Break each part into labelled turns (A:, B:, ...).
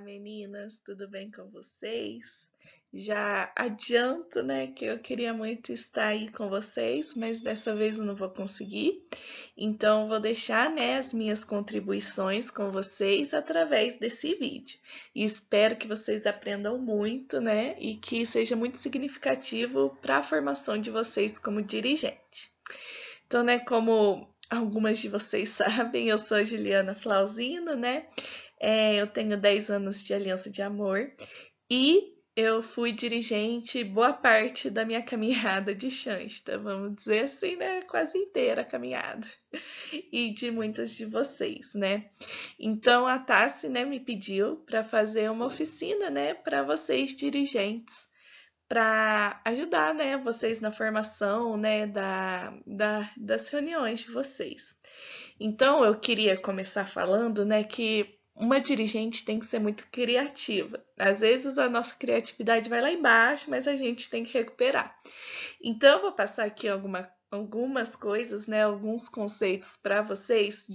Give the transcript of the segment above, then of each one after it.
A: Meninas, tudo bem com vocês? Já adianto, né, que eu queria muito estar aí com vocês, mas dessa vez eu não vou conseguir. Então, eu vou deixar, né, as minhas contribuições com vocês através desse vídeo. E espero que vocês aprendam muito, né, e que seja muito significativo para a formação de vocês como dirigente. Então, né, como algumas de vocês sabem, eu sou a Juliana Flauzino, né? Eu tenho 10 anos de aliança de amor e eu fui dirigente boa parte da minha caminhada de Xansta, vamos dizer assim, né? Quase inteira a caminhada. E de muitas de vocês, né? Então a Tassi, né, me pediu para fazer uma oficina, né, para vocês dirigentes, para ajudar, né, vocês na formação, né, das reuniões de vocês. Então, eu queria começar falando, né, que uma dirigente tem que ser muito criativa. Às vezes a nossa criatividade vai lá embaixo, mas a gente tem que recuperar. Então, eu vou passar aqui algumas coisas, né, alguns conceitos para vocês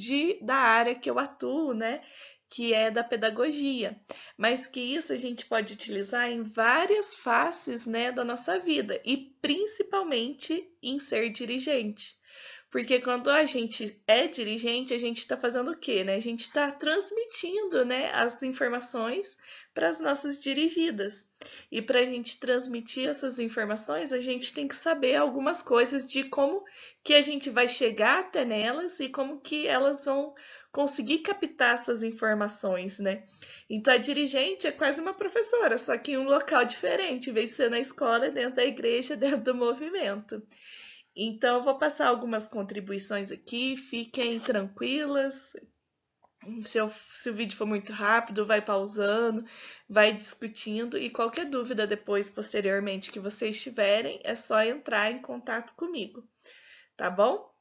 A: da área que eu atuo, né, que é da pedagogia. Mas que isso a gente pode utilizar em várias faces, né, da nossa vida e principalmente em ser dirigente. Porque quando a gente é dirigente, a gente está fazendo o quê, né? A gente está transmitindo, né, as informações para as nossas dirigidas. E para a gente transmitir essas informações, a gente tem que saber algumas coisas de como que a gente vai chegar até nelas e como que elas vão conseguir captar essas informações, né? Então a dirigente é quase uma professora, só que em um local diferente, em vez de ser na escola, dentro da igreja, dentro do movimento. Então, eu vou passar algumas contribuições aqui, fiquem tranquilas. Se o vídeo for muito rápido, vai pausando, vai discutindo e qualquer dúvida depois, posteriormente, que vocês tiverem, é só entrar em contato comigo, tá bom?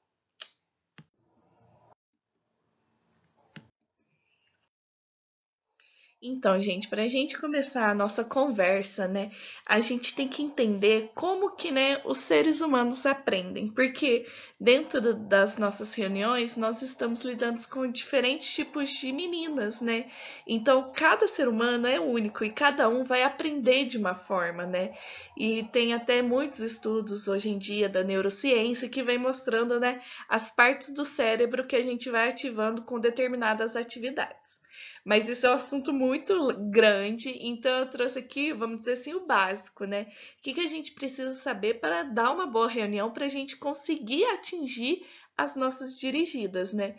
A: Então, gente, para a gente começar a nossa conversa, né, a gente tem que entender como que, né, os seres humanos aprendem, porque dentro das nossas reuniões nós estamos lidando com diferentes tipos de meninas, né? Então, cada ser humano é único e cada um vai aprender de uma forma, né? E tem até muitos estudos hoje em dia da neurociência que vem mostrando, né, as partes do cérebro que a gente vai ativando com determinadas atividades. Mas isso é um assunto muito grande, então eu trouxe aqui, vamos dizer assim, o básico, né? O que a gente precisa saber para dar uma boa reunião, para a gente conseguir atingir as nossas dirigidas, né?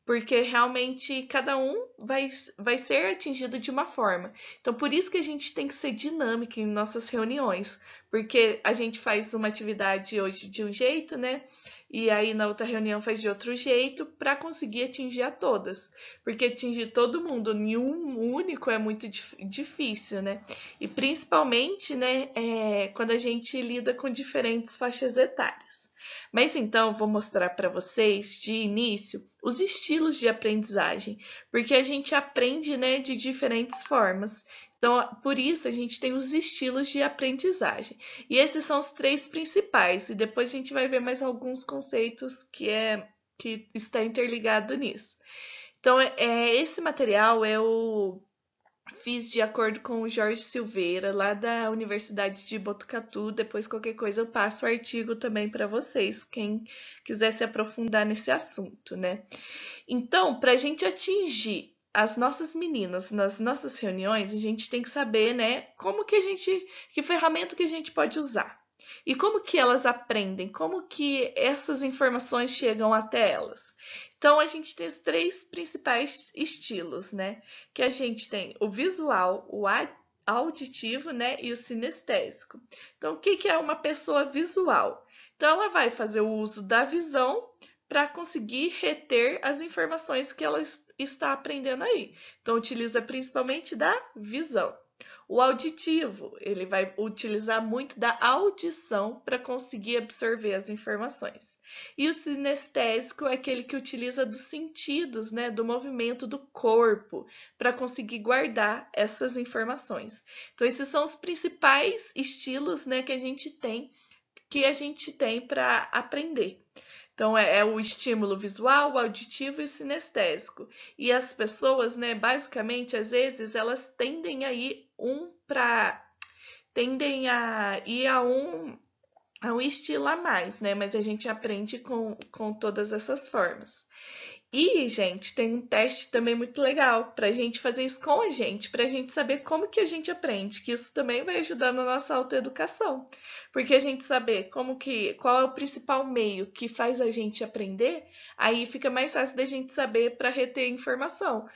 A: Porque realmente cada um vai ser atingido de uma forma. Então, por isso que a gente tem que ser dinâmico em nossas reuniões, porque a gente faz uma atividade hoje de um jeito, né? E aí na outra reunião faz de outro jeito para conseguir atingir a todas. Porque atingir todo mundo em um único é muito difícil, né? E principalmente, né, quando a gente lida com diferentes faixas etárias. Mas então, vou mostrar para vocês, de início, os estilos de aprendizagem, porque a gente aprende, né, de diferentes formas. Então, por isso, a gente tem os estilos de aprendizagem. E esses são os três principais, e depois a gente vai ver mais alguns conceitos que está interligado nisso. Então, esse material eu fiz de acordo com o Jorge Silveira, lá da Universidade de Botucatu. Depois, qualquer coisa, eu passo o artigo também para vocês, quem quiser se aprofundar nesse assunto, né? Então, para a gente atingir as nossas meninas nas nossas reuniões, a gente tem que saber, né, que ferramenta que a gente pode usar. E como que elas aprendem? Como que essas informações chegam até elas? Então, a gente tem os três principais estilos, né? Que a gente tem o visual, o auditivo, né? E o sinestésico. Então, o que é uma pessoa visual? Então, ela vai fazer o uso da visão para conseguir reter as informações que ela está aprendendo aí. Então, utiliza principalmente da visão. O auditivo, ele vai utilizar muito da audição para conseguir absorver as informações. E o sinestésico é aquele que utiliza dos sentidos, né, do movimento do corpo, para conseguir guardar essas informações. Então, esses são os principais estilos, né, que a gente tem para aprender. Então, é o estímulo visual, o auditivo e o sinestésico. E as pessoas, né, basicamente, às vezes, elas tendem a ir a um estilo a mais, né? Mas a gente aprende com todas essas formas. E, gente, tem um teste também muito legal para a gente fazer isso com a gente, para a gente saber como que a gente aprende, que isso também vai ajudar na nossa autoeducação. Porque a gente saber qual é o principal meio que faz a gente aprender, aí fica mais fácil da gente saber para reter informação,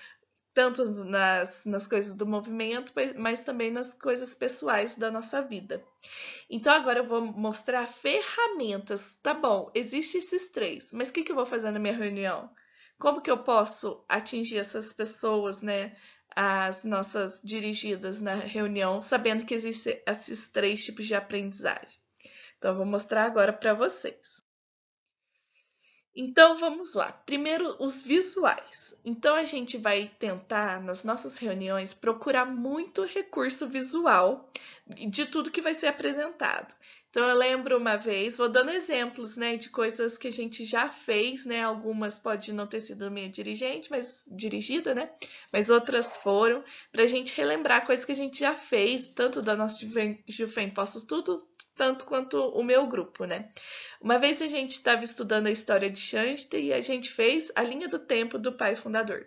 A: tanto nas coisas do movimento, mas também nas coisas pessoais da nossa vida. Então agora eu vou mostrar ferramentas. Tá bom, existem esses três, mas o que eu vou fazer na minha reunião? Como que eu posso atingir essas pessoas, né? As nossas dirigidas na reunião, sabendo que existem esses três tipos de aprendizagem. Então eu vou mostrar agora para vocês. Então vamos lá. Primeiro, os visuais. Então a gente vai tentar, nas nossas reuniões, procurar muito recurso visual de tudo que vai ser apresentado. Então eu lembro uma vez, vou dando exemplos, né, de coisas que a gente já fez, né? Algumas pode não ter sido minha dirigente, mas dirigida, né? Mas outras foram, para a gente relembrar coisas que a gente já fez, tanto da nossa Jufem Poços Tudo, tanto quanto o meu grupo, né? Uma vez a gente estava estudando a história de Shanti e a gente fez a linha do tempo do pai fundador.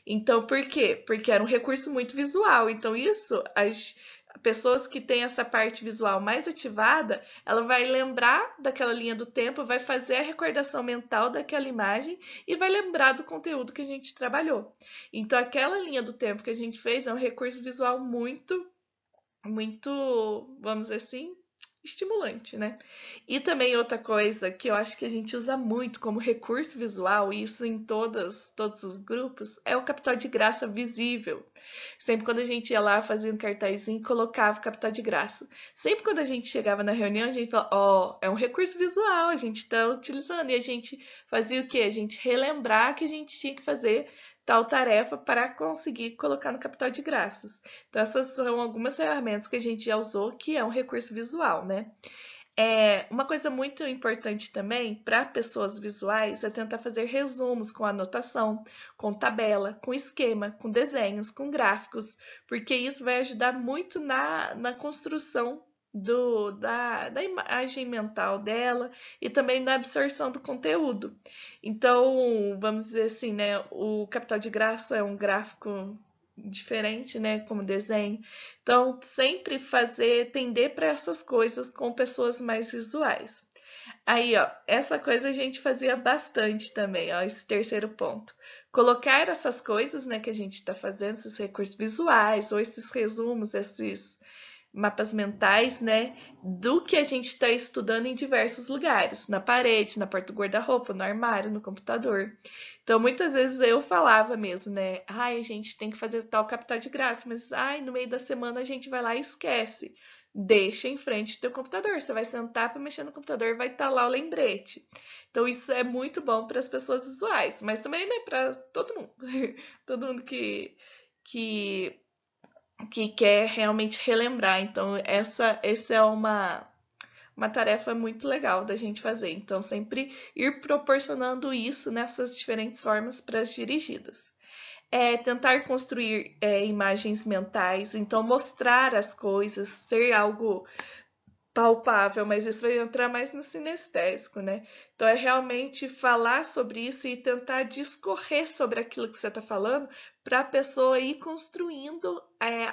A: Então, por quê? Porque era um recurso muito visual. Então, isso, as pessoas que têm essa parte visual mais ativada, ela vai lembrar daquela linha do tempo, vai fazer a recordação mental daquela imagem e vai lembrar do conteúdo que a gente trabalhou. Então, aquela linha do tempo que a gente fez é um recurso visual muito, vamos dizer assim, estimulante, né? E também outra coisa que eu acho que a gente usa muito como recurso visual, e isso em todos os grupos, é o capital de graça visível. Sempre quando a gente ia lá, fazia um cartazinho e colocava o capital de graça. Sempre quando a gente chegava na reunião, a gente falava, ó, é um recurso visual, a gente está utilizando. E a gente fazia o quê? A gente relembrar que a gente tinha que fazer tal tarefa para conseguir colocar no capital de graças. Então, essas são algumas ferramentas que a gente já usou, que é um recurso visual, né? Uma coisa muito importante também para pessoas visuais é tentar fazer resumos com anotação, com tabela, com esquema, com desenhos, com gráficos, porque isso vai ajudar muito na construção da imagem mental dela e também na absorção do conteúdo. Então, vamos dizer assim, né? O capital de graça é um gráfico diferente, né? Como desenho. Então, sempre tender para essas coisas com pessoas mais visuais. Aí, ó, essa coisa a gente fazia bastante também, ó, esse terceiro ponto. Colocar essas coisas, né, que a gente está fazendo, esses recursos visuais, ou esses resumos, esses mapas mentais, né, do que a gente está estudando em diversos lugares, na parede, na porta do guarda-roupa, no armário, no computador. Então, muitas vezes eu falava mesmo, né, ai, a gente tem que fazer tal capital de graça, mas ai, no meio da semana a gente vai lá e esquece. Deixa em frente do teu computador, você vai sentar para mexer no computador, vai estar lá o lembrete. Então, isso é muito bom para as pessoas visuais, mas também, né, para todo mundo. Todo mundo que que quer realmente relembrar. Então, essa é uma tarefa muito legal da gente fazer. Então, sempre ir proporcionando isso nessas diferentes formas para as dirigidas. Tentar construir imagens mentais, então mostrar as coisas, ser algo palpável, mas isso vai entrar mais no sinestésico, né? Então é realmente falar sobre isso e tentar discorrer sobre aquilo que você está falando para a pessoa ir construindo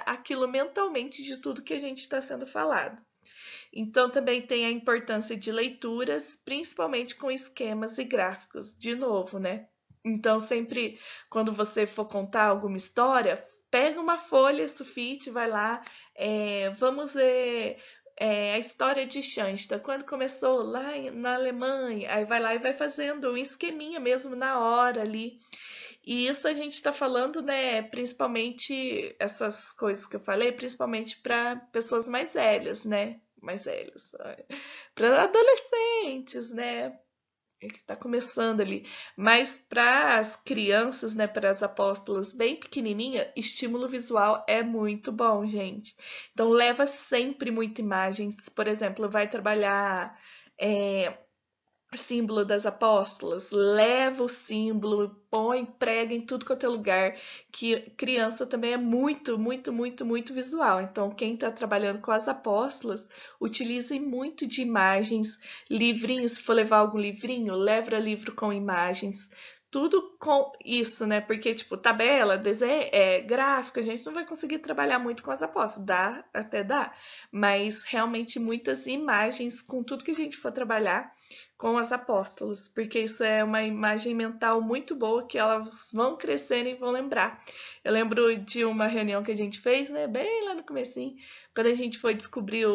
A: aquilo mentalmente de tudo que a gente está sendo falado. Então também tem a importância de leituras, principalmente com esquemas e gráficos, de novo, né? Então sempre quando você for contar alguma história, pega uma folha, sulfite, vai lá, vamos ler a história de Shansta, quando começou lá na Alemanha, aí vai lá e vai fazendo um esqueminha mesmo na hora ali. E isso a gente está falando, né, principalmente essas coisas que eu falei, principalmente para pessoas mais velhas, né? Mais velhas, para adolescentes, né? Que está começando ali. Mas para as crianças, né, para as apóstolas bem pequenininha, estímulo visual é muito bom, gente. Então leva sempre muitas imagens. Por exemplo, vai trabalhar símbolo das apóstolas, leva o símbolo, põe, prega em tudo quanto é lugar, que criança também é muito, muito, muito, muito visual. Então, quem está trabalhando com as apóstolas, utilize muito de imagens, livrinhos, se for levar algum livrinho, leva livro com imagens, tudo com isso, né? Porque, tipo, tabela, desenho, gráfico, a gente não vai conseguir trabalhar muito com as apóstolas. Dá, até dá, mas realmente muitas imagens com tudo que a gente for trabalhar com as apóstolas, porque isso é uma imagem mental muito boa que elas vão crescendo e vão lembrar. Eu lembro de uma reunião que a gente fez, né, bem lá no comecinho, quando a gente foi descobrir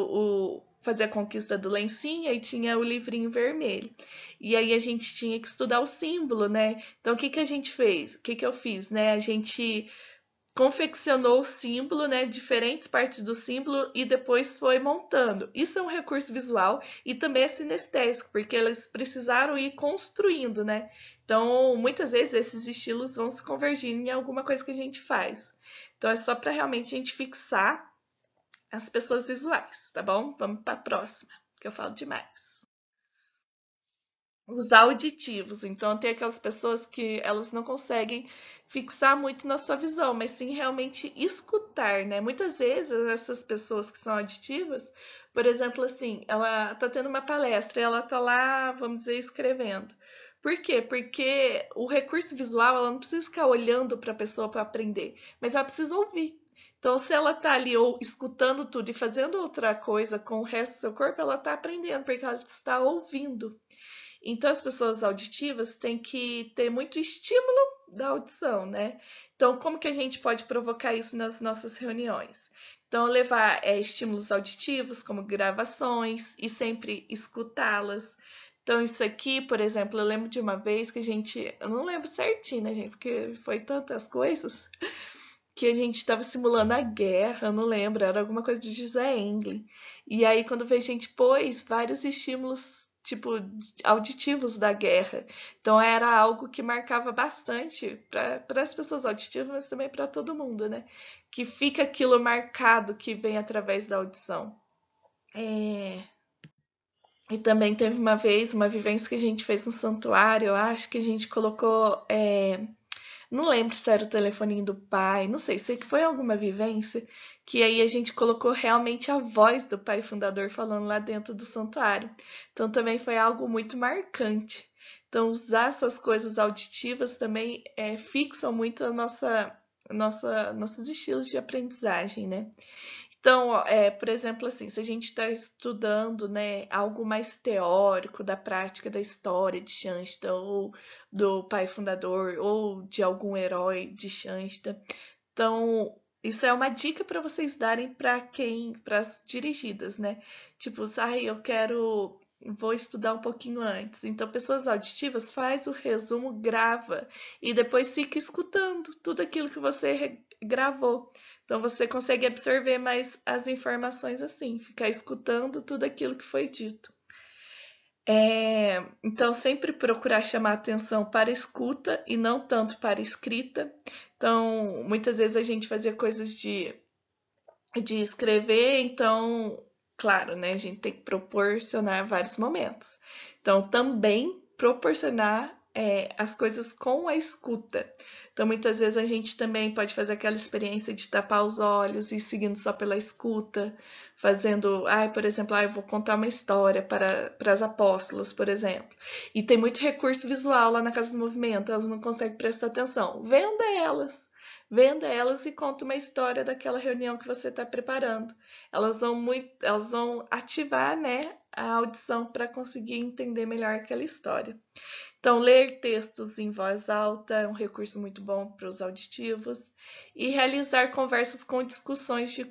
A: fazer a conquista do lencinho, aí tinha o livrinho vermelho. E aí a gente tinha que estudar o símbolo, né? Então o que que a gente fez? O que que eu fiz, né? A gente confeccionou o símbolo, né, diferentes partes do símbolo e depois foi montando. Isso é um recurso visual e também é sinestésico, porque eles precisaram ir construindo, né? Então, muitas vezes esses estilos vão se convergindo em alguma coisa que a gente faz. Então, é só para realmente a gente fixar as pessoas visuais, tá bom? Vamos para a próxima, que eu falo demais. Os auditivos. Então, tem aquelas pessoas que elas não conseguem fixar muito na sua visão, mas sim realmente escutar, né? Muitas vezes essas pessoas que são auditivas, por exemplo, assim, ela tá tendo uma palestra, ela tá lá, vamos dizer, escrevendo. Por quê? Porque o recurso visual, ela não precisa ficar olhando para a pessoa para aprender, mas ela precisa ouvir. Então, se ela tá ali ou escutando tudo e fazendo outra coisa com o resto do seu corpo, ela tá aprendendo, porque ela está ouvindo. Então, as pessoas auditivas têm que ter muito estímulo da audição, né? Então, como que a gente pode provocar isso nas nossas reuniões? Então, levar estímulos auditivos, como gravações, e sempre escutá-las. Então, isso aqui, por exemplo, eu lembro de uma vez que a gente. Eu não lembro certinho, né, gente? Porque foi tantas coisas que a gente estava simulando a guerra, eu não lembro, era alguma coisa de José Englin. E aí, quando veio, a gente pôs vários estímulos, tipo, auditivos da guerra. Então, era algo que marcava bastante para as pessoas auditivas, mas também para todo mundo, né? Que fica aquilo marcado que vem através da audição. É... E também teve uma vez, uma vivência que a gente fez no santuário, eu acho que a gente colocou. Não lembro se era o telefoninho do pai, não sei, sei que foi alguma vivência que aí a gente colocou realmente a voz do pai fundador falando lá dentro do santuário. Então também foi algo muito marcante. Então usar essas coisas auditivas também fixam muito nossos estilos de aprendizagem, né? Então, por exemplo, assim, se a gente está estudando, né, algo mais teórico da prática da história de Shansta, ou do pai fundador, ou de algum herói de Shansta, então isso é uma dica para vocês darem para as dirigidas, né? Tipo, eu quero, vou estudar um pouquinho antes. Então, pessoas auditivas faz o resumo, grava e depois fica escutando tudo aquilo que você gravou. Então você consegue absorver mais as informações assim, ficar escutando tudo aquilo que foi dito. Então, sempre procurar chamar atenção para a escuta e não tanto para a escrita. Então, muitas vezes a gente fazia coisas de escrever, então, claro, né, a gente tem que proporcionar vários momentos. Então, também proporcionar as coisas com a escuta. Então, muitas vezes a gente também pode fazer aquela experiência de tapar os olhos e seguindo só pela escuta, fazendo, por exemplo, eu vou contar uma história para as apóstolas, por exemplo. E tem muito recurso visual lá na Casa do Movimento, elas não conseguem prestar atenção. Venda elas e conta uma história daquela reunião que você está preparando. Elas vão ativar, né, a audição para conseguir entender melhor aquela história. Então, ler textos em voz alta é um recurso muito bom para os auditivos. E realizar conversas com discussões de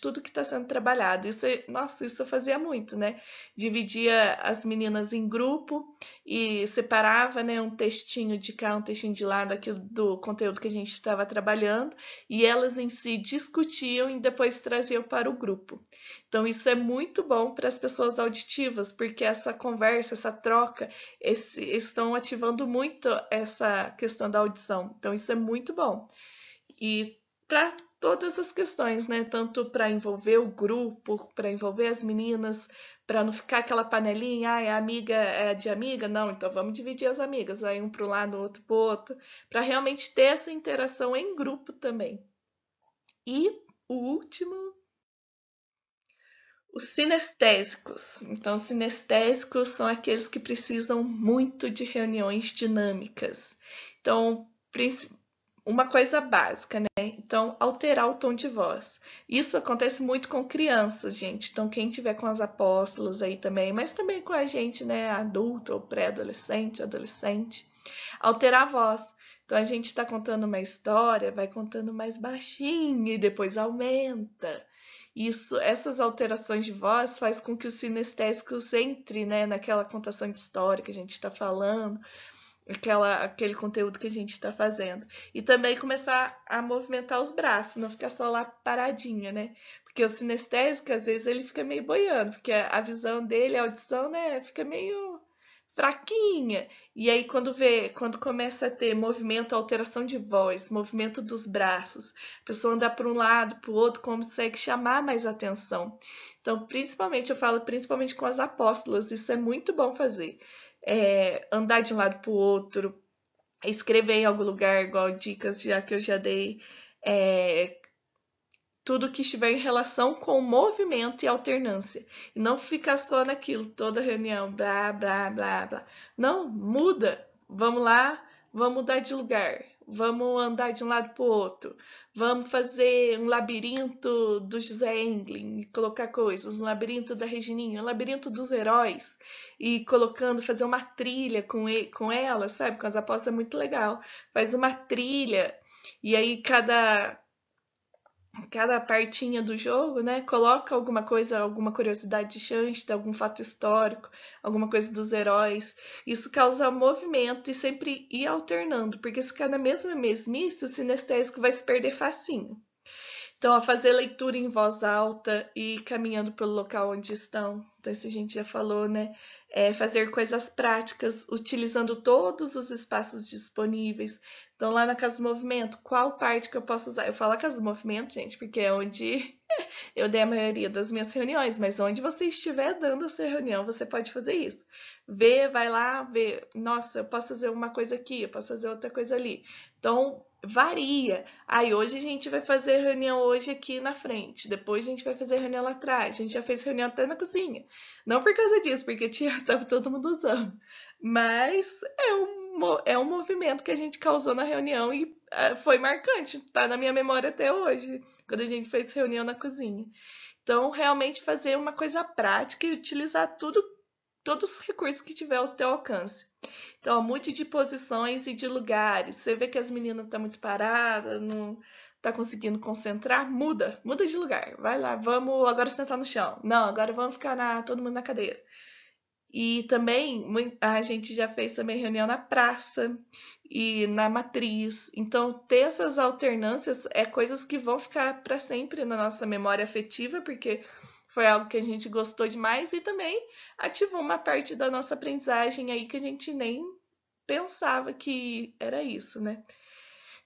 A: tudo que está sendo trabalhado. Nossa, isso eu fazia muito, né? Dividia as meninas em grupo e separava, né, um textinho de cá, um textinho de lá do conteúdo que a gente estava trabalhando. E elas em si discutiam e depois traziam para o grupo. Então, isso é muito bom para as pessoas auditivas, porque essa conversa, essa troca, estão ativando muito essa questão da audição. Então, isso é muito bom. E para todas as questões, né? Tanto para envolver o grupo, para envolver as meninas, para não ficar aquela panelinha, ah, a amiga é de amiga, não, então vamos dividir as amigas, vai um para um lado, outro para o outro, para realmente ter essa interação em grupo também. E o último, os sinestésicos. Então, os sinestésicos são aqueles que precisam muito de reuniões dinâmicas. Então, uma coisa básica, né? Então, alterar o tom de voz. Isso acontece muito com crianças, gente. Então, quem tiver com as apóstolas aí também, mas também com a gente, né? Adulto ou pré-adolescente, adolescente. Alterar a voz. Então, a gente está contando uma história, vai contando mais baixinho e depois aumenta. Isso, essas alterações de voz faz com que os sinestésicos entre, né, naquela contação de história que a gente está falando, aquele conteúdo que a gente está fazendo. E também começar a movimentar os braços, não ficar só lá paradinha, né? Porque o sinestésico, às vezes, ele fica meio boiando, porque a visão dele, a audição, né, fica meio fraquinha. E aí, quando começa a ter movimento, alteração de voz, movimento dos braços, a pessoa andar para um lado, para o outro, consegue chamar mais atenção. Então, principalmente, eu falo principalmente com as apóstolas, isso é muito bom fazer. Andar de um lado para o outro, escrever em algum lugar, igual dicas já que eu já dei, tudo que estiver em relação com movimento e alternância. E não ficar só naquilo, toda reunião, blá, blá, blá, blá. Não, muda. Vamos lá, vamos mudar de lugar. Vamos andar de um lado para o outro. Vamos fazer um labirinto do José Englin e colocar coisas. Um labirinto da Regininha, um labirinto dos heróis. E colocando, fazer uma trilha com ela, sabe? Com as apostas é muito legal. Faz uma trilha. E aí cada partinha do jogo, né, coloca alguma coisa, alguma curiosidade de Shansta, algum fato histórico, alguma coisa dos heróis. Isso causa movimento e sempre ir alternando, porque se ficar na mesma mesmice, o sinestésico vai se perder facinho. Então, a fazer leitura em voz alta e caminhando pelo local onde estão. Então, isso a gente já falou, né? Fazer coisas práticas, utilizando todos os espaços disponíveis. Então, lá na Casa do Movimento, qual parte que eu posso usar? Eu falo a Casa do Movimento, gente, porque é onde eu dei a maioria das minhas reuniões, mas onde você estiver dando a sua reunião, você pode fazer isso. Vai lá, vê, nossa, eu posso fazer uma coisa aqui, eu posso fazer outra coisa ali. Então, varia. Aí hoje a gente vai fazer reunião hoje aqui na frente, depois a gente vai fazer reunião lá atrás. A gente já fez reunião até na cozinha. Não por causa disso, porque tava todo mundo usando. Mas é um movimento que a gente causou na reunião e foi marcante, tá na minha memória até hoje, quando a gente fez reunião na cozinha. Então, realmente fazer uma coisa prática e utilizar todos os recursos que tiver ao teu alcance. Então, mude de posições e de lugares. Você vê que as meninas estão muito paradas, não tá conseguindo concentrar, muda de lugar. Vai lá, vamos agora sentar no chão. Não, agora vamos ficar todo mundo na cadeira. E também a gente já fez também reunião na praça e na matriz. Então, ter essas alternâncias é coisas que vão ficar para sempre na nossa memória afetiva, porque foi algo que a gente gostou demais e também ativou uma parte da nossa aprendizagem aí que a gente nem pensava que era isso, né?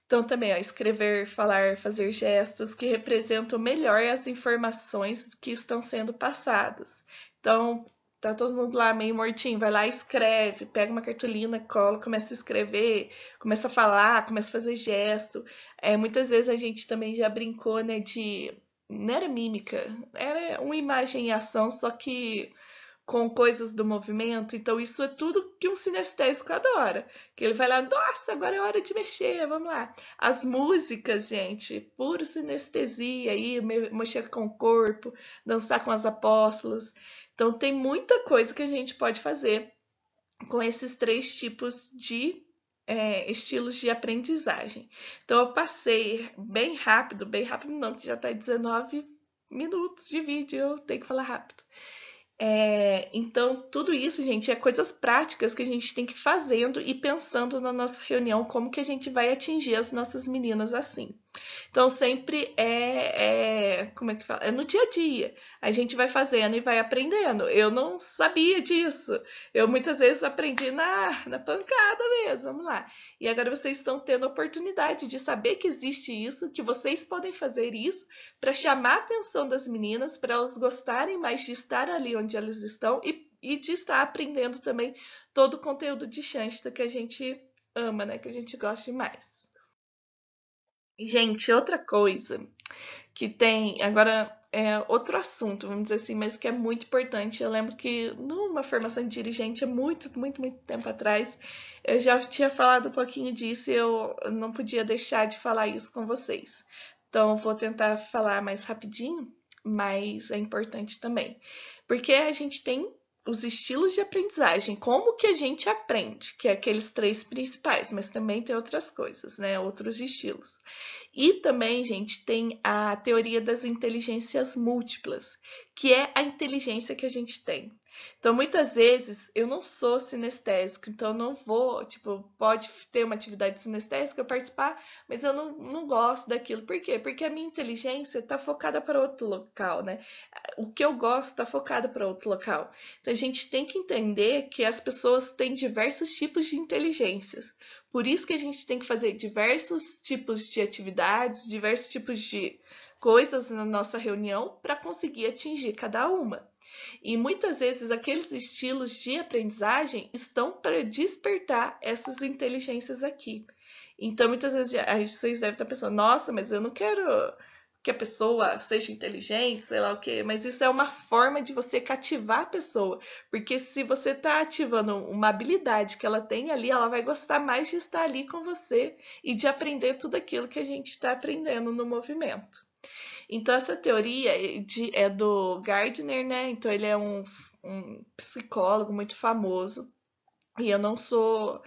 A: Então, também, ó, escrever, falar, fazer gestos que representam melhor as informações que estão sendo passadas. Então, tá todo mundo lá meio mortinho, vai lá e escreve, pega uma cartolina, cola, começa a escrever, começa a falar, começa a fazer gesto. Muitas vezes a gente também já brincou, né, não era mímica, era uma imagem em ação, só que com coisas do movimento. Então, isso é tudo que um sinestésico adora. Que ele vai lá, nossa, agora é hora de mexer, vamos lá. As músicas, gente, puro sinestesia aí, mexer com o corpo, dançar com as apóstolas. Então, tem muita coisa que a gente pode fazer com esses 3 tipos de estilos de aprendizagem. Então, eu passei bem rápido não, que já está 19 minutos de vídeo, eu tenho que falar rápido. Então, tudo isso, gente, é coisas práticas que a gente tem que ir fazendo e pensando na nossa reunião como que a gente vai atingir as nossas meninas assim. Então, sempre como é que fala? É no dia a dia. A gente vai fazendo e vai aprendendo. Eu não sabia disso. Eu muitas vezes aprendi na pancada mesmo. Vamos lá. E agora vocês estão tendo a oportunidade de saber que existe isso, que vocês podem fazer isso para chamar a atenção das meninas, para elas gostarem mais de estar ali onde elas estão e de estar aprendendo também todo o conteúdo de Shansta que a gente ama, né? Que a gente gosta demais. Gente, outra coisa que tem, agora é outro assunto, vamos dizer assim, mas que é muito importante. Eu lembro que numa formação de dirigente, há muito tempo atrás, eu já tinha falado um pouquinho disso e eu não podia deixar de falar isso com vocês. Então, vou tentar falar mais rapidinho, mas é importante também. Porque a gente tem os estilos de aprendizagem, como que a gente aprende, que é aqueles três principais, mas também tem outras coisas, né? Outros estilos. E também, gente, tem a teoria das inteligências múltiplas, que é a inteligência que a gente tem. Então, muitas vezes, eu não sou sinestésico, então eu não vou, tipo, pode ter uma atividade sinestésica, eu participar, mas eu não gosto daquilo. Por quê? Porque a minha inteligência está focada para outro local, né? O que eu gosto está focado para outro local. Então, a gente tem que entender que as pessoas têm diversos tipos de inteligências. Por isso que a gente tem que fazer diversos tipos de atividades, diversos tipos de coisas na nossa reunião para conseguir atingir cada uma. E muitas vezes aqueles estilos de aprendizagem estão para despertar essas inteligências aqui. Então, muitas vezes vocês devem estar pensando, nossa, mas eu não quero que a pessoa seja inteligente, sei lá o quê, mas isso é uma forma de você cativar a pessoa, porque se você está ativando uma habilidade que ela tem ali, ela vai gostar mais de estar ali com você e de aprender tudo aquilo que a gente está aprendendo no movimento. Então, essa teoria é do Gardner, né? Então, ele é um psicólogo muito famoso. E eu não sou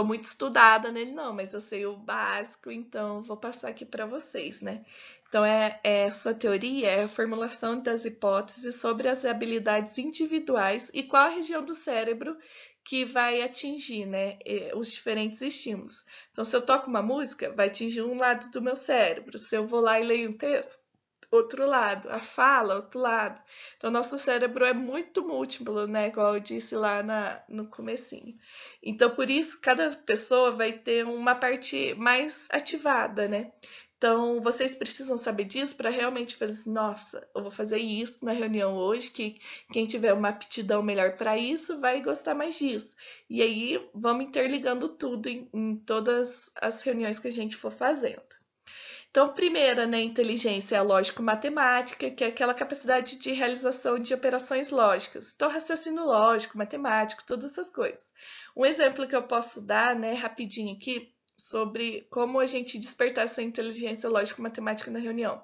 A: muito estudada nele, não, mas eu sei o básico, então vou passar aqui para vocês, né? Então, essa teoria é a formulação das hipóteses sobre as habilidades individuais e qual a região do cérebro que vai atingir, né, os diferentes estímulos. Então, se eu toco uma música, vai atingir um lado do meu cérebro. Se eu vou lá e leio um texto, outro lado, a fala, outro lado. Então, nosso cérebro é muito múltiplo, né? Igual eu disse lá no comecinho. Então, por isso, cada pessoa vai ter uma parte mais ativada, né? Então, vocês precisam saber disso para realmente fazer assim, nossa, eu vou fazer isso na reunião hoje, que quem tiver uma aptidão melhor para isso vai gostar mais disso. E aí, vamos interligando tudo em todas as reuniões que a gente for fazendo. Então, primeira, né, inteligência é a lógico-matemática, que é aquela capacidade de realização de operações lógicas. Então, raciocínio lógico, matemático, todas essas coisas. Um exemplo que eu posso dar, né, rapidinho aqui, sobre como a gente despertar essa inteligência lógico-matemática na reunião.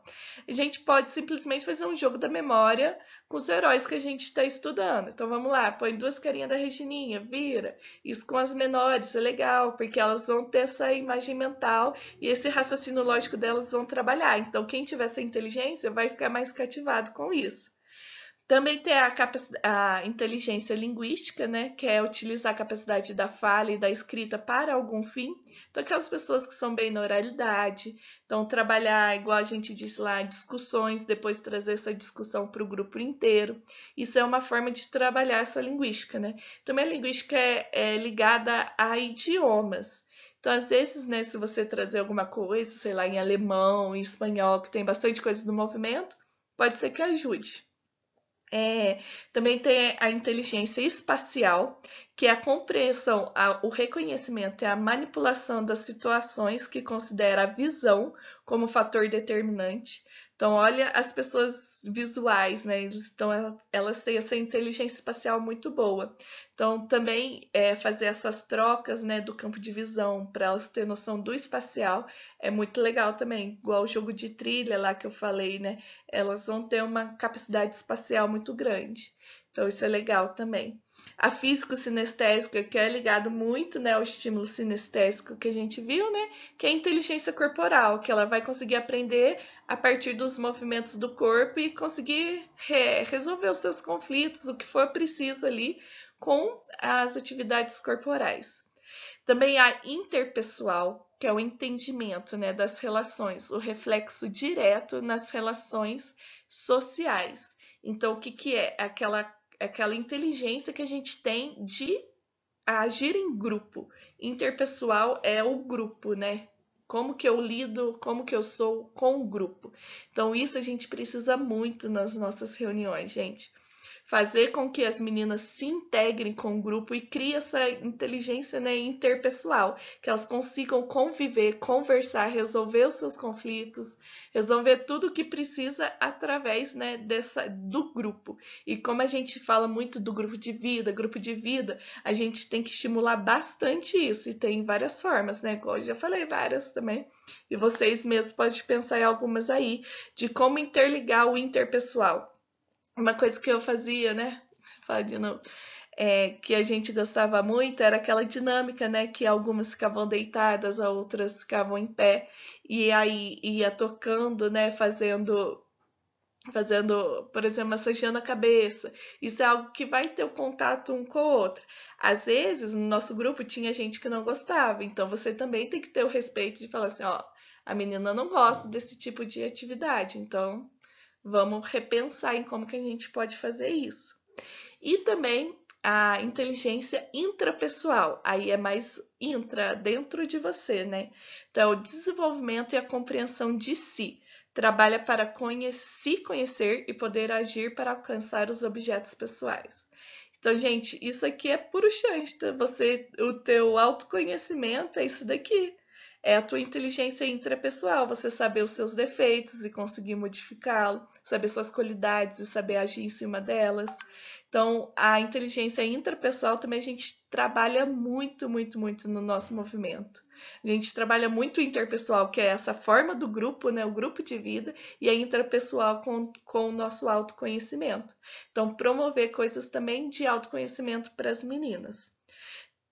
A: A gente pode simplesmente fazer um jogo da memória com os heróis que a gente está estudando. Então, vamos lá, põe duas carinhas da Regininha, vira. Isso com as menores é legal, porque elas vão ter essa imagem mental e esse raciocínio lógico delas vão trabalhar. Então, quem tiver essa inteligência vai ficar mais cativado com isso. Também tem a inteligência linguística, né, que é utilizar a capacidade da fala e da escrita para algum fim. Então, aquelas pessoas que são bem na oralidade, então trabalhar, igual a gente disse lá, discussões, depois trazer essa discussão para o grupo inteiro. Isso é uma forma de trabalhar essa linguística, né? Também a linguística é ligada a idiomas. Então, às vezes, né, se você trazer alguma coisa, sei lá, em alemão, em espanhol, que tem bastante coisa no movimento, pode ser que ajude. Também tem a inteligência espacial, que é a compreensão, o reconhecimento e a manipulação das situações que considera a visão como fator determinante. Então, olha as pessoas visuais, né? Elas têm essa inteligência espacial muito boa. Então, também fazer essas trocas, né, do campo de visão para elas terem noção do espacial é muito legal também. Igual o jogo de trilha lá que eu falei, né? Elas vão ter uma capacidade espacial muito grande. Então, isso é legal também. A físico-sinestésica, que é ligado muito, né, ao estímulo sinestésico que a gente viu, né, que é a inteligência corporal, que ela vai conseguir aprender a partir dos movimentos do corpo e conseguir resolver os seus conflitos, o que for preciso ali, com as atividades corporais. Também a interpessoal, que é o entendimento, né, das relações, o reflexo direto nas relações sociais. Então, o que que é? Aquela inteligência que a gente tem de agir em grupo. Interpessoal é o grupo, né? Como que eu lido, como que eu sou com o grupo. Então, isso a gente precisa muito nas nossas reuniões, gente. Fazer com que as meninas se integrem com o grupo e criem essa inteligência, né, interpessoal, que elas consigam conviver, conversar, resolver os seus conflitos, resolver tudo o que precisa através, né, do grupo. E como a gente fala muito do grupo de vida, a gente tem que estimular bastante isso, e tem várias formas, né, igual eu já falei várias também, e vocês mesmos podem pensar em algumas aí, de como interligar o interpessoal. Uma coisa que eu fazia, né? Fala de novo. Que a gente gostava muito era aquela dinâmica, né? Que algumas ficavam deitadas, outras ficavam em pé, e aí ia tocando, né? Fazendo, por exemplo, massageando a cabeça. Isso é algo que vai ter o contato um com o outro. Às vezes, no nosso grupo tinha gente que não gostava, então você também tem que ter o respeito de falar assim, ó, a menina não gosta desse tipo de atividade, então vamos repensar em como que a gente pode fazer isso. E também a inteligência intrapessoal, aí é mais intra, dentro de você, né? Então, o desenvolvimento e a compreensão de si. Trabalha para se conhecer e poder agir para alcançar os objetos pessoais. Então, gente, isso aqui é puro Shanta. O teu autoconhecimento é isso daqui. É a tua inteligência intrapessoal, você saber os seus defeitos e conseguir modificá-lo, saber suas qualidades e saber agir em cima delas. Então, a inteligência intrapessoal também a gente trabalha muito, muito, muito no nosso movimento. A gente trabalha muito o interpessoal, que é essa forma do grupo, né, o grupo de vida, e a intrapessoal com o nosso autoconhecimento. Então, promover coisas também de autoconhecimento para as meninas.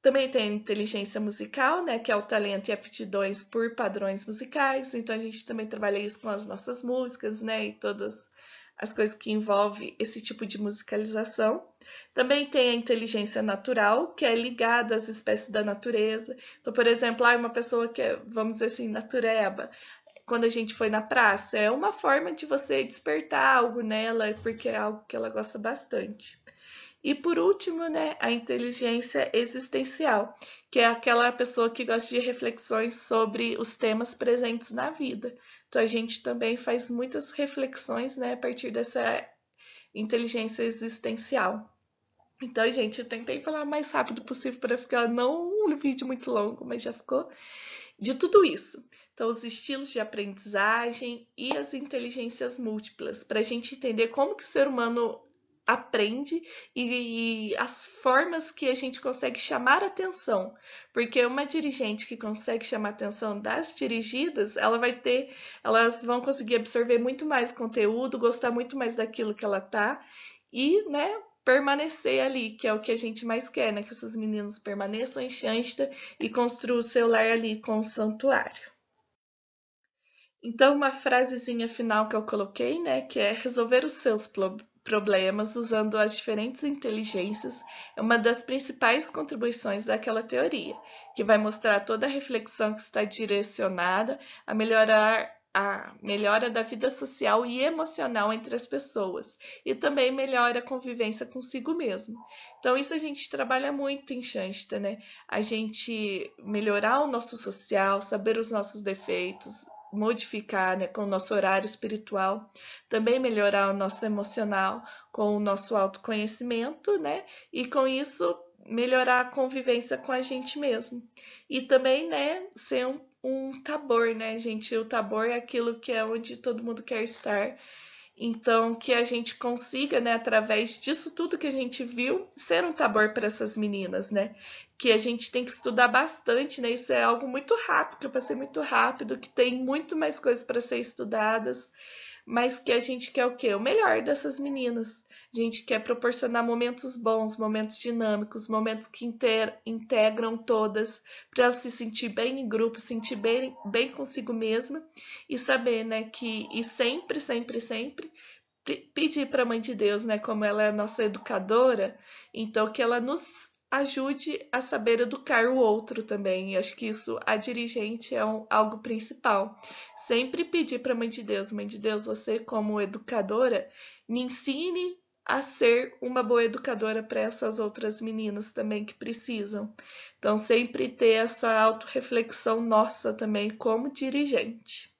A: Também tem a inteligência musical, né, que é o talento e aptidões por padrões musicais. Então a gente também trabalha isso com as nossas músicas, né, e todas as coisas que envolvem esse tipo de musicalização. Também tem a inteligência natural, que é ligada às espécies da natureza. Então, por exemplo, uma pessoa que é, vamos dizer assim, natureba, quando a gente foi na praça, é uma forma de você despertar algo nela, porque é algo que ela gosta bastante. E por último, né, a inteligência existencial, que é aquela pessoa que gosta de reflexões sobre os temas presentes na vida. Então a gente também faz muitas reflexões, né, a partir dessa inteligência existencial. Então, gente, eu tentei falar o mais rápido possível para ficar não um vídeo muito longo, mas já ficou de tudo isso. Então, os estilos de aprendizagem e as inteligências múltiplas, para a gente entender como que o ser humano aprende e as formas que a gente consegue chamar atenção. Porque uma dirigente que consegue chamar a atenção das dirigidas, elas vão conseguir absorver muito mais conteúdo, gostar muito mais daquilo que ela tá e, né, permanecer ali, que é o que a gente mais quer, né? Que essas meninas permaneçam em Xanxta e construam o seu lar ali com o santuário. Então, uma frasezinha final que eu coloquei, né, que é resolver os seus problemas usando as diferentes inteligências, é uma das principais contribuições daquela teoria, que vai mostrar toda a reflexão que está direcionada a melhorar a melhora da vida social e emocional entre as pessoas e também melhora a convivência consigo mesmo. Então, isso a gente trabalha muito em Xanxta, né? A gente melhorar o nosso social, saber os nossos defeitos, modificar, né, com o nosso horário espiritual, também melhorar o nosso emocional com o nosso autoconhecimento, né, e com isso melhorar a convivência com a gente mesmo. E também, né, ser um tabor, né, gente? O tabor é aquilo que é onde todo mundo quer estar. Então, que a gente consiga, né, através disso tudo que a gente viu, ser um tabor para essas meninas, né? Que a gente tem que estudar bastante, né? Isso é algo muito rápido, que eu passei muito rápido, que tem muito mais coisas para ser estudadas, mas que a gente quer o quê? O melhor dessas meninas. A gente quer proporcionar momentos bons, momentos dinâmicos, momentos que integram todas, para elas se sentir bem em grupo, se sentir bem consigo mesma e saber, né, que e sempre, sempre, sempre pedir para a Mãe de Deus, né, como ela é a nossa educadora, então que ela nos ajude a saber educar o outro também. E acho que isso, a dirigente, é algo principal. Sempre pedir para Mãe de Deus, você como educadora, me ensine a ser uma boa educadora para essas outras meninas também que precisam. Então, sempre ter essa autorreflexão nossa também como dirigente.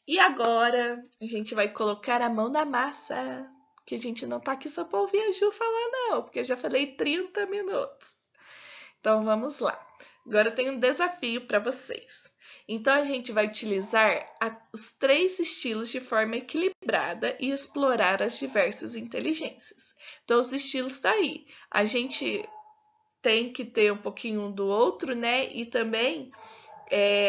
A: E agora a gente vai colocar a mão na massa, que a gente não tá aqui só para ouvir a Ju falar, não, porque eu já falei 30 minutos. Então vamos lá. Agora eu tenho um desafio para vocês. Então a gente vai utilizar os 3 estilos de forma equilibrada e explorar as diversas inteligências. Então os estilos tá aí. A gente tem que ter um pouquinho um do outro, né? E também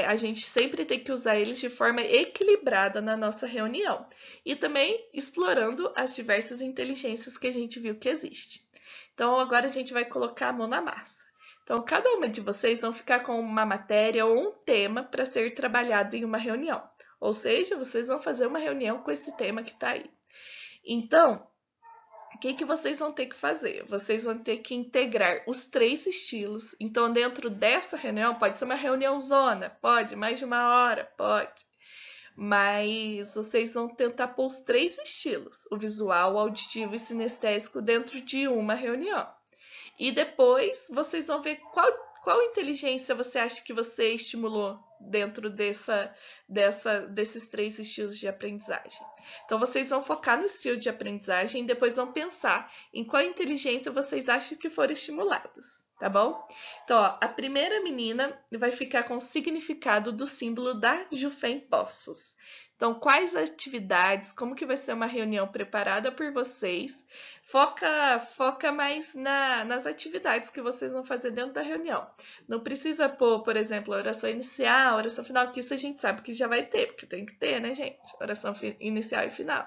A: a gente sempre tem que usar eles de forma equilibrada na nossa reunião. E também explorando as diversas inteligências que a gente viu que existe. Então agora a gente vai colocar a mão na massa. Então, cada uma de vocês vão ficar com uma matéria ou um tema para ser trabalhado em uma reunião. Ou seja, vocês vão fazer uma reunião com esse tema que está aí. Então, o que vocês vão ter que fazer? Vocês vão ter que integrar os 3 estilos. Então, dentro dessa reunião, pode ser uma reunião zona, pode, mais de uma hora, pode. Mas vocês vão tentar pôr os 3 estilos, o visual, o auditivo e sinestésico, dentro de uma reunião. E depois vocês vão ver qual inteligência você acha que você estimulou dentro desses 3 estilos de aprendizagem. Então, vocês vão focar no estilo de aprendizagem e depois vão pensar em qual inteligência vocês acham que foram estimulados, tá bom? Então, ó, a primeira menina vai ficar com o significado do símbolo da Jufém Poços. Então, quais atividades, como que vai ser uma reunião preparada por vocês? Foca mais nas atividades que vocês vão fazer dentro da reunião. Não precisa pôr, por exemplo, oração inicial, oração final, que isso a gente sabe que já vai ter, porque tem que ter, né, gente? Oração inicial e final.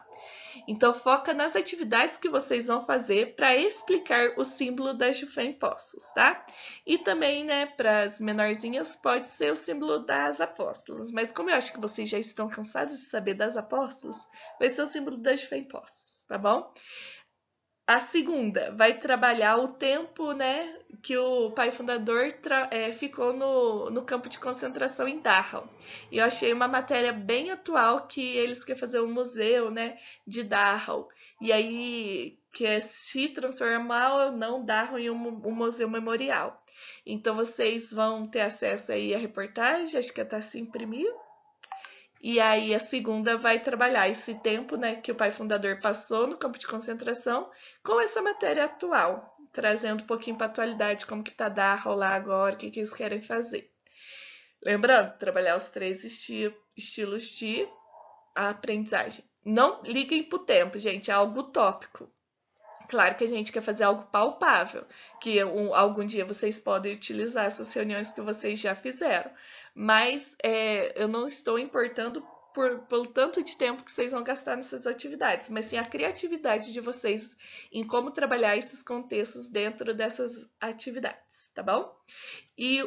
A: Então, foca nas atividades que vocês vão fazer para explicar o símbolo da Jufém Poços, tá? E também, né, para as menorzinhas, pode ser o símbolo das apóstolas. Mas como eu acho que vocês já estão cansados de saber das apóstolas, vai ser o símbolo da Jufém Poços, tá bom? A segunda vai trabalhar o tempo, né, que o pai fundador ficou no campo de concentração em Dachau. E eu achei uma matéria bem atual que eles querem fazer um museu, né, de Dachau. E aí que é se transformar ou não Dachau em um museu memorial. Então vocês vão ter acesso aí à reportagem, acho que até se imprimir. E aí a segunda vai trabalhar esse tempo, né, que o pai fundador passou no campo de concentração com essa matéria atual, trazendo um pouquinho para a atualidade, como que tá Dachau lá agora, o que eles querem fazer. Lembrando, trabalhar os 3 estilos de aprendizagem. Não liguem pro tempo, gente, é algo utópico. Claro que a gente quer fazer algo palpável, que algum dia vocês podem utilizar essas reuniões que vocês já fizeram. Mas eu não estou importando pelo tanto de tempo que vocês vão gastar nessas atividades, mas sim a criatividade de vocês em como trabalhar esses contextos dentro dessas atividades, tá bom? E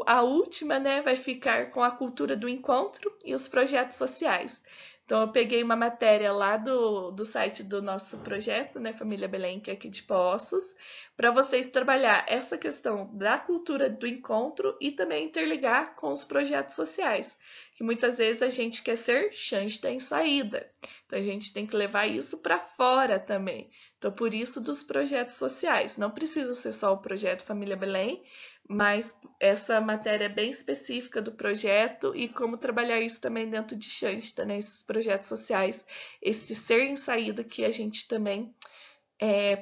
A: a última, né, vai ficar com a cultura do encontro e os projetos sociais. Então, eu peguei uma matéria lá do site do nosso projeto, né, Família Belém, que é aqui de Poços, para vocês trabalhar essa questão da cultura do encontro e também interligar com os projetos sociais, que muitas vezes a gente quer ser chance em saída. Então, a gente tem que levar isso para fora também. Então, por isso dos projetos sociais. Não precisa ser só o projeto Família Belém, mas essa matéria é bem específica do projeto e como trabalhar isso também dentro de Xanxta, né? Esses projetos sociais, esse ser em saída que a gente também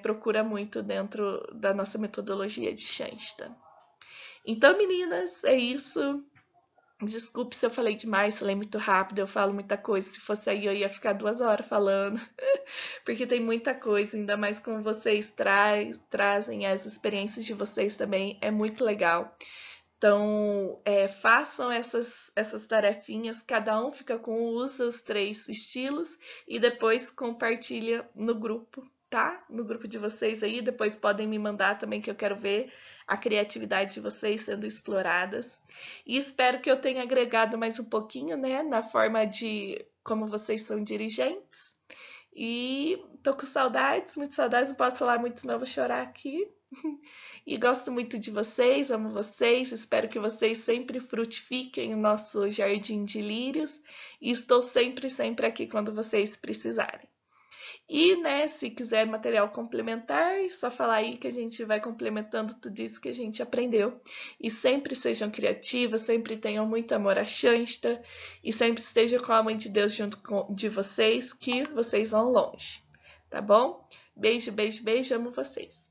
A: procura muito dentro da nossa metodologia de Xanxta. Então, meninas, é isso. Desculpe se eu falei demais, falei muito rápido, eu falo muita coisa. Se fosse aí, eu ia ficar 2 horas falando, porque tem muita coisa, ainda mais como vocês trazem as experiências de vocês também, é muito legal. Então, façam essas tarefinhas, cada um fica usa os 3 estilos e depois compartilha no grupo, tá? No grupo de vocês aí, depois podem me mandar também que eu quero ver a criatividade de vocês sendo exploradas. E espero que eu tenha agregado mais um pouquinho, né, na forma de como vocês são dirigentes. E tô com saudades, muitas saudades, não posso falar muito senão eu vou chorar aqui. E gosto muito de vocês, amo vocês, espero que vocês sempre frutifiquem o nosso jardim de lírios e estou sempre, sempre aqui quando vocês precisarem. E, né, se quiser material complementar, é só falar aí que a gente vai complementando tudo isso que a gente aprendeu. E sempre sejam criativas, sempre tenham muito amor à Shanta e sempre estejam com a Mãe de Deus junto de vocês, que vocês vão longe. Tá bom? Beijo, beijo, beijo, amo vocês.